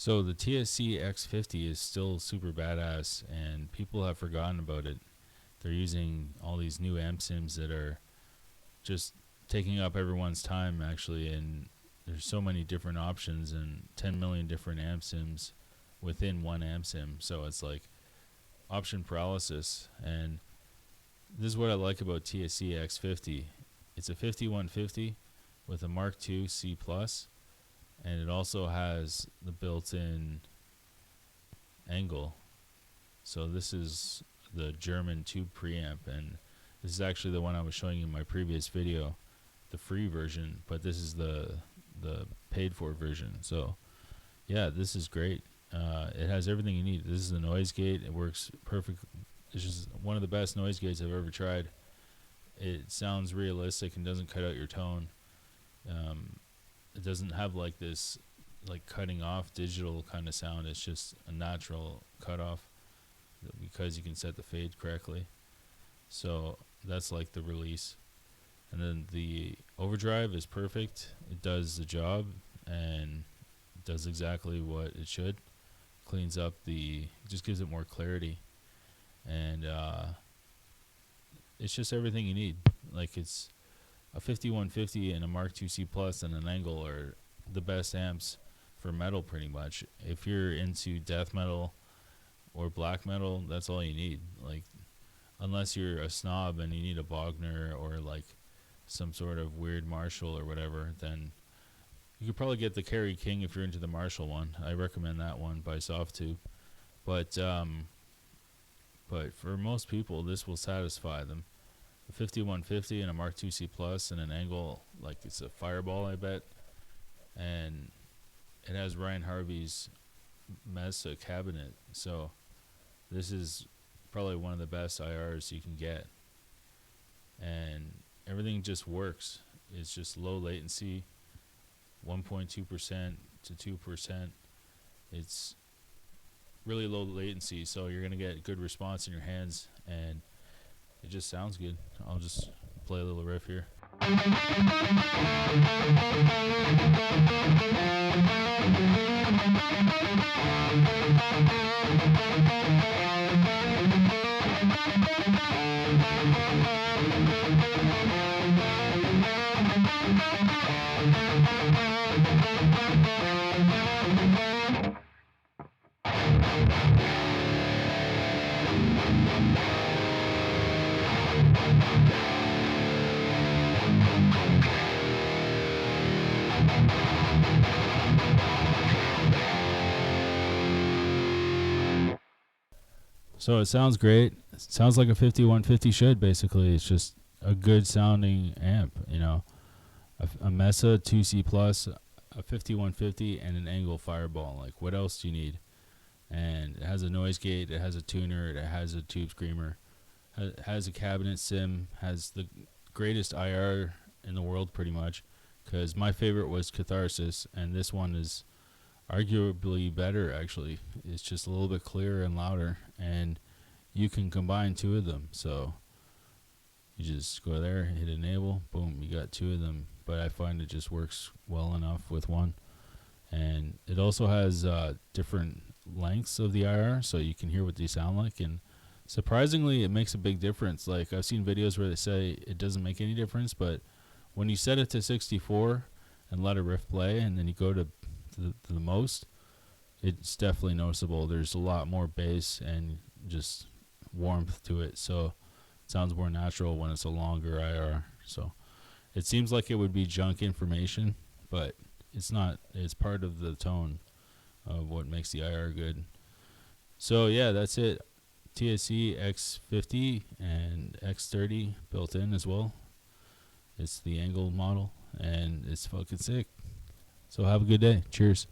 So the TSE X50 is still super badass, and people have forgotten about it. They're using all these new amp sims that are just taking up everyone's time, actually, and there's so many different options and 10 million different amp sims within one amp sim. So it's like option paralysis, and this is what I like about TSE X50. It's a 5150 with a Mark II C++, and it also has the built-in ENGL. So this is the German tube preamp, and this is actually the one I was showing you in my previous video, the free version, but this is the paid-for version. So yeah, this is great. It has everything you need. This is the noise gate. It works perfect. This is one of the best noise gates I've ever tried. It sounds realistic and doesn't cut out your tone. It doesn't have like this like cutting off digital kind of sound. It's just a natural cutoff because you can set the fade correctly. So that's like the release. And then the overdrive is perfect. It does the job and does exactly what it should. Cleans up just gives it more clarity. And it's just everything you need. Like, it's a 5150 and a Mark II C+ and an ENGL are the best amps for metal, pretty much. If you're into death metal or black metal, that's all you need. Like, unless you're a snob and you need a Bogner or like some sort of weird Marshall or whatever, then you could probably get the Kerry King if you're into the Marshall one. I recommend that one by Softtube. But for most people, this will satisfy them. A 5150 and a Mark II C+ and an ENGL, like it's a fireball, I bet. And it has Ryan Harvey's Mesa cabinet. So this is probably one of the best IRs you can get. And everything just works. It's just low latency, 1.2% to 2%. It's really low latency, so you're going to get good response in your hands, and it just sounds good. I'll just play a little riff here. So it sounds great. It sounds like a 5150 should, basically. It's just a good sounding amp, you know. A Mesa 2C+, a 5150, and an ENGL Fireball. Like, what else do you need? And it has a noise gate, it has a tuner, it has a tube screamer, it has a cabinet sim, has the greatest IR in the world, pretty much. Because my favorite was Catharsis, and this one is arguably better, actually. It's just a little bit clearer and louder, and you can combine two of them. So you just go there, hit enable, boom, you got two of them. But I find it just works well enough with one. And it also has different lengths of the IR, so you can hear what they sound like. And surprisingly, it makes a big difference. Like, I've seen videos where they say it doesn't make any difference, but when you set it to 64 and let a riff play, and then you go to the most, it's definitely noticeable. There's a lot more bass and just warmth to it, so it sounds more natural when it's a longer IR. So it seems like it would be junk information, but it's not. It's part of the tone of what makes the IR good. So yeah, that's it. TSE X50 and X30 built in as well. It's the ENGL model, and it's fucking sick. So have a good day. Cheers.